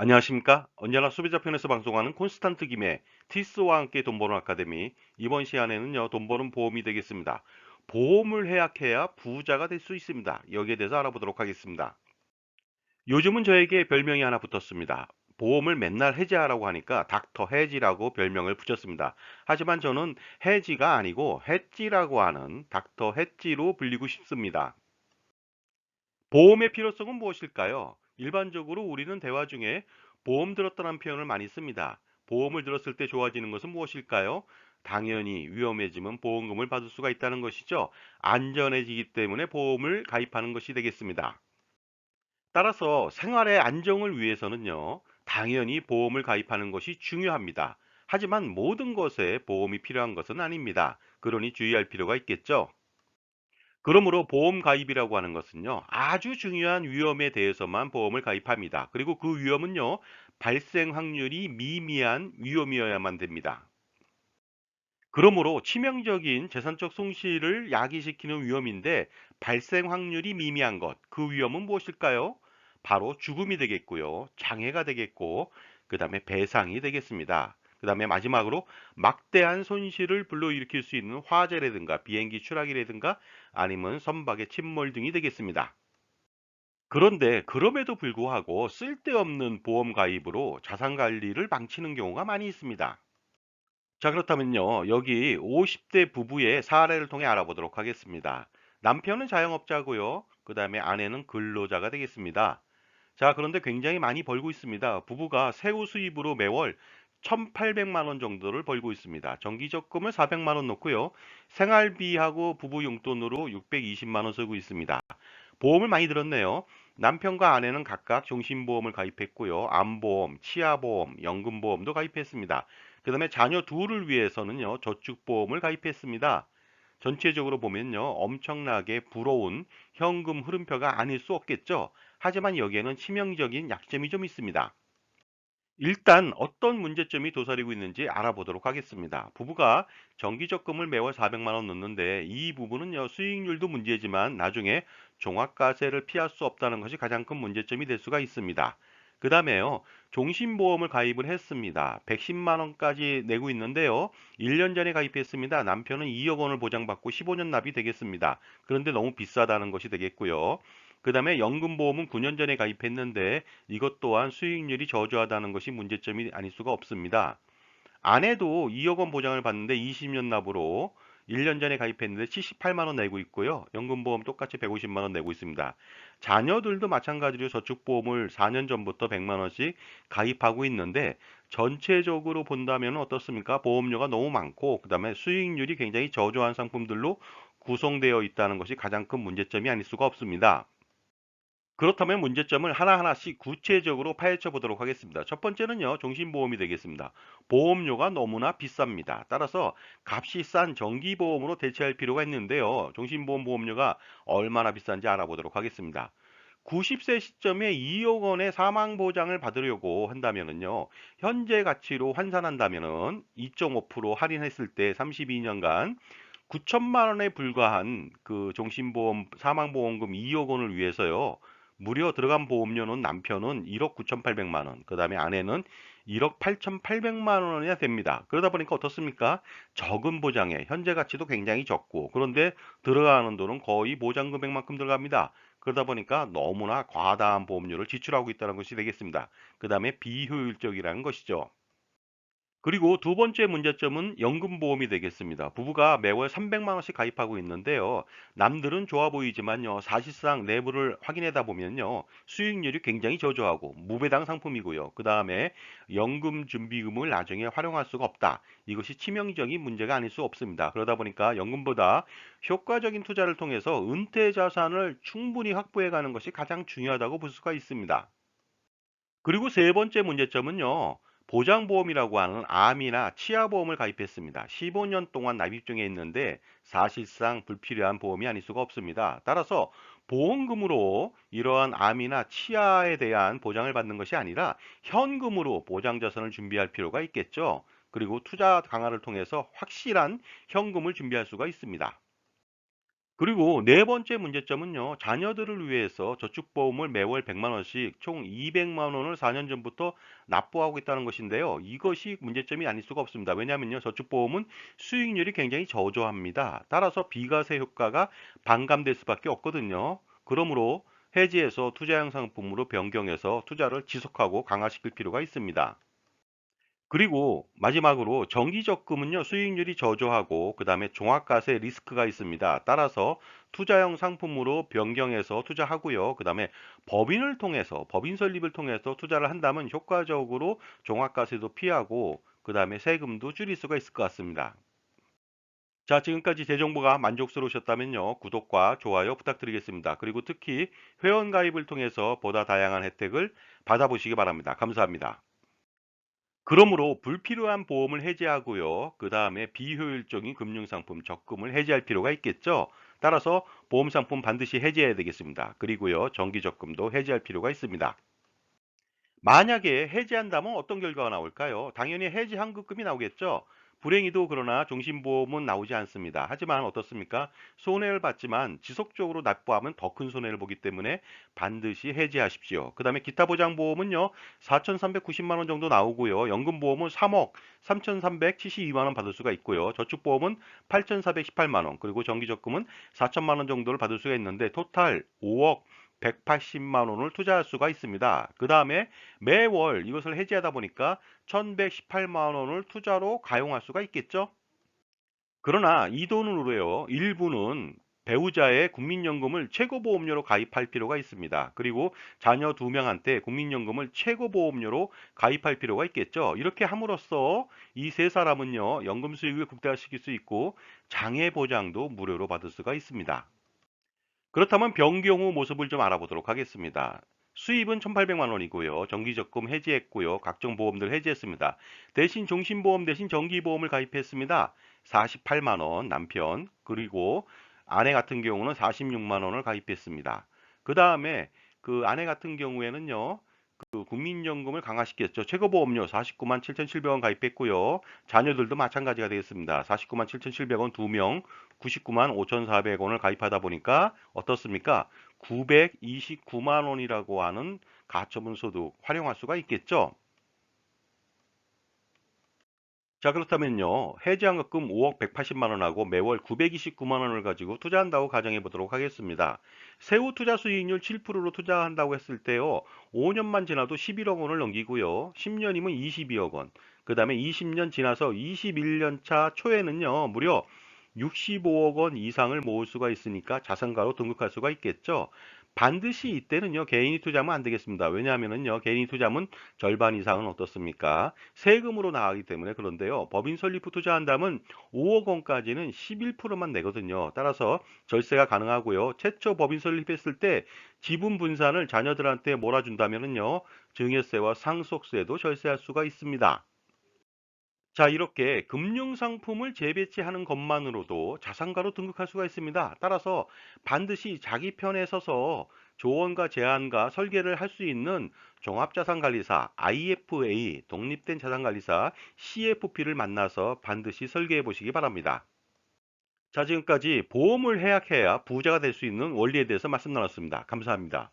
안녕하십니까? 언제나 소비자 편에서 방송하는 콘스탄트 김의 티스와 함께 돈 버는 아카데미. 이번 시간에는요, 돈 버는 보험이 되겠습니다. 보험을 해약해야 부자가 될 수 있습니다. 여기에 대해서 알아보도록 하겠습니다. 요즘은 저에게 별명이 하나 붙었습니다. 보험을 맨날 해지하라고 하니까 닥터 해지라고 별명을 붙였습니다. 하지만 저는 해지가 아니고 해지라고 하는 닥터 해지로 불리고 싶습니다. 보험의 필요성은 무엇일까요? 일반적으로 우리는 대화 중에 보험 들었다는 표현을 많이 씁니다. 보험을 들었을 때 좋아지는 것은 무엇일까요? 당연히 위험해지면 보험금을 받을 수가 있다는 것이죠. 안전해지기 때문에 보험을 가입하는 것이 되겠습니다. 따라서 생활의 안정을 위해서는요, 당연히 보험을 가입하는 것이 중요합니다. 하지만 모든 것에 보험이 필요한 것은 아닙니다. 그러니 주의할 필요가 있겠죠. 그러므로 보험 가입이라고 하는 것은요, 아주 중요한 위험에 대해서만 보험을 가입합니다. 그리고 그 위험은요, 발생 확률이 미미한 위험이어야만 됩니다. 그러므로 치명적인 재산적 손실을 야기시키는 위험인데 발생 확률이 미미한 것, 그 위험은 무엇일까요? 바로 죽음이 되겠고요, 장애가 되겠고, 그 다음에 배상이 되겠습니다. 그 다음에 마지막으로 막대한 손실을 불러일으킬 수 있는 화재라든가 비행기 추락이라든가 아니면 선박의 침몰 등이 되겠습니다. 그런데 그럼에도 불구하고 쓸데없는 보험 가입으로 자산 관리를 망치는 경우가 많이 있습니다. 자, 그렇다면요. 여기 50대 부부의 사례를 통해 알아보도록 하겠습니다. 남편은 자영업자고요. 그 다음에 아내는 근로자가 되겠습니다. 자, 그런데 굉장히 많이 벌고 있습니다. 부부가 세후 수입으로 매월 1,800만 원 정도를 벌고 있습니다. 정기적금을 400만 원 넣고요. 생활비하고 부부 용돈으로 620만 원 쓰고 있습니다. 보험을 많이 들었네요. 남편과 아내는 각각 종신보험을 가입했고요. 암보험, 치아보험, 연금보험도 가입했습니다. 그 다음에 자녀 둘을 위해서는요, 저축보험을 가입했습니다. 전체적으로 보면요, 엄청나게 부러운 현금 흐름표가 아닐 수 없겠죠. 하지만 여기에는 치명적인 약점이 좀 있습니다. 일단 어떤 문제점이 도사리고 있는지 알아보도록 하겠습니다. 부부가 정기적금을 매월 400만 원 넣는데 이 부분은요, 수익률도 문제지만 나중에 종합과세를 피할 수 없다는 것이 가장 큰 문제점이 될 수가 있습니다. 그 다음에요, 종신보험을 가입을 했습니다. 110만 원까지 내고 있는데요. 1년 전에 가입했습니다. 남편은 2억 원을 보장받고 15년 납이 되겠습니다. 그런데 너무 비싸다는 것이 되겠고요. 그 다음에 연금보험은 9년 전에 가입했는데 이것 또한 수익률이 저조하다는 것이 문제점이 아닐 수가 없습니다. 아내도 2억 원 보장을 받는데 20년 납으로 1년 전에 가입했는데 78만 원 내고 있고요. 연금보험 똑같이 150만 원 내고 있습니다. 자녀들도 마찬가지로 저축보험을 4년 전부터 100만 원씩 가입하고 있는데 전체적으로 본다면 어떻습니까? 보험료가 너무 많고 그다음에 수익률이 굉장히 저조한 상품들로 구성되어 있다는 것이 가장 큰 문제점이 아닐 수가 없습니다. 그렇다면 문제점을 하나하나씩 구체적으로 파헤쳐 보도록 하겠습니다. 첫 번째는요, 종신보험이 되겠습니다. 보험료가 너무나 비쌉니다. 따라서 값이 싼 정기보험으로 대체할 필요가 있는데요. 종신보험 보험료가 얼마나 비싼지 알아보도록 하겠습니다. 90세 시점에 2억 원의 사망보장을 받으려고 한다면은요, 현재 가치로 환산한다면은 2.5% 할인했을 때 32년간 9천만 원에 불과한 그 종신보험 사망보험금 2억 원을 위해서요. 무려 들어간 보험료는 남편은 1억 9,800만 원, 그 다음에 아내는 1억 8,800만 원이나 됩니다. 그러다 보니까 어떻습니까? 적은 보장에 현재 가치도 굉장히 적고 그런데 들어가는 돈은 거의 보장 금액만큼 들어갑니다. 그러다 보니까 너무나 과다한 보험료를 지출하고 있다는 것이 되겠습니다. 그 다음에 비효율적이라는 것이죠. 그리고 두 번째 문제점은 연금보험이 되겠습니다. 부부가 매월 300만 원씩 가입하고 있는데요. 남들은 좋아 보이지만요. 사실상 내부를 확인하다 보면요. 수익률이 굉장히 저조하고 무배당 상품이고요. 그 다음에 연금 준비금을 나중에 활용할 수가 없다. 이것이 치명적인 문제가 아닐 수 없습니다. 그러다 보니까 연금보다 효과적인 투자를 통해서 은퇴 자산을 충분히 확보해 가는 것이 가장 중요하다고 볼 수가 있습니다. 그리고 세 번째 문제점은요. 보장보험이라고 하는 암이나 치아보험을 가입했습니다. 15년 동안 납입 중에 있는데 사실상 불필요한 보험이 아닐 수가 없습니다. 따라서 보험금으로 이러한 암이나 치아에 대한 보장을 받는 것이 아니라 현금으로 보장자산을 준비할 필요가 있겠죠. 그리고 투자 강화를 통해서 확실한 현금을 준비할 수가 있습니다. 그리고 네 번째 문제점은요. 자녀들을 위해서 저축보험을 매월 100만 원씩 총 200만 원을 4년 전부터 납부하고 있다는 것인데요. 이것이 문제점이 아닐 수가 없습니다. 왜냐하면요. 저축보험은 수익률이 굉장히 저조합니다. 따라서 비과세 효과가 반감될 수밖에 없거든요. 그러므로 해지해서 투자형 상품으로 변경해서 투자를 지속하고 강화시킬 필요가 있습니다. 그리고 마지막으로 정기적금은요, 수익률이 저조하고, 그 다음에 종합과세 리스크가 있습니다. 따라서 투자형 상품으로 변경해서 투자하고요. 그 다음에 법인을 통해서, 법인 설립을 통해서 투자를 한다면 효과적으로 종합과세도 피하고, 그 다음에 세금도 줄일 수가 있을 것 같습니다. 자, 지금까지 제 정보가 만족스러우셨다면요, 구독과 좋아요 부탁드리겠습니다. 그리고 특히 회원 가입을 통해서 보다 다양한 혜택을 받아보시기 바랍니다. 감사합니다. 그러므로 불필요한 보험을 해지하고요. 그 다음에 비효율적인 금융상품 적금을 해지할 필요가 있겠죠. 따라서 보험상품 반드시 해지해야 되겠습니다. 그리고요, 정기적금도 해지할 필요가 있습니다. 만약에 해지한다면 어떤 결과가 나올까요? 당연히 해지 환급금이 나오겠죠. 불행히도 그러나 종신보험은 나오지 않습니다. 하지만 어떻습니까? 손해를 봤지만 지속적으로 납부하면 더 큰 손해를 보기 때문에 반드시 해지하십시오. 그 다음에 기타 보장보험은요, 4,390만 원 정도 나오고요. 연금보험은 3억 3,372만 원 받을 수가 있고요. 저축보험은 8,418만 원, 그리고 정기적금은 4천만 원 정도를 받을 수가 있는데 토탈 5억 180만 원을 투자할 수가 있습니다. 그 다음에 매월 이것을 해지하다 보니까 1118만 원을 투자로 가용할 수가 있겠죠. 그러나 이 돈으로요, 일부는 배우자의 국민연금을 최고보험료로 가입할 필요가 있습니다. 그리고 자녀 2명한테 국민연금을 최고보험료로 가입할 필요가 있겠죠. 이렇게 함으로써 이 세 사람은요, 연금 수익을 극대화시킬 수 있고 장애 보장도 무료로 받을 수가 있습니다. 그렇다면 변경 후 모습을 좀 알아보도록 하겠습니다. 수입은 1,800만 원이고요. 정기적금 해지했고요. 각종 보험들 해지했습니다. 대신 종신보험 대신 정기보험을 가입했습니다. 48만 원 남편, 그리고 아내 같은 경우는 46만 원을 가입했습니다. 그 다음에 그 아내 같은 경우에는요, 그 국민연금을 강화시켰죠. 최고보험료 49만 7,700원 가입했고요. 자녀들도 마찬가지가 되겠습니다. 49만 7,700원 2명, 99만 5,400원을 가입하다 보니까 어떻습니까? 929만 원이라고 하는 가처분 소득 활용할 수가 있겠죠. 자, 그렇다면요. 해지환급금 5억 180만 원하고 매월 929만 원을 가지고 투자한다고 가정해 보도록 하겠습니다. 세후 투자 수익률 7%로 투자한다고 했을 때요. 5년만 지나도 11억 원을 넘기고요. 10년이면 22억 원. 그다음에 20년 지나서 21년 차 초에는요. 무려 65억 원 이상을 모을 수가 있으니까 자산가로 등극할 수가 있겠죠. 반드시 이때는요, 개인이 투자하면 안 되겠습니다. 왜냐하면은요, 개인이 투자하면 절반 이상은 어떻습니까? 세금으로 나가기 때문에. 그런데요, 법인 설립 후 투자한다면 5억 원까지는 11%만 내거든요. 따라서 절세가 가능하고요. 최초 법인 설립했을 때 지분 분산을 자녀들한테 몰아준다면은요, 증여세와 상속세도 절세할 수가 있습니다. 자, 이렇게 금융상품을 재배치하는 것만으로도 자산가로 등극할 수가 있습니다. 따라서 반드시 자기 편에 서서 조언과 제안과 설계를 할 수 있는 종합자산관리사 IFA, 독립된 자산관리사 CFP를 만나서 반드시 설계해 보시기 바랍니다. 자, 지금까지 보험을 해약해야 부자가 될 수 있는 원리에 대해서 말씀 나눴습니다. 감사합니다.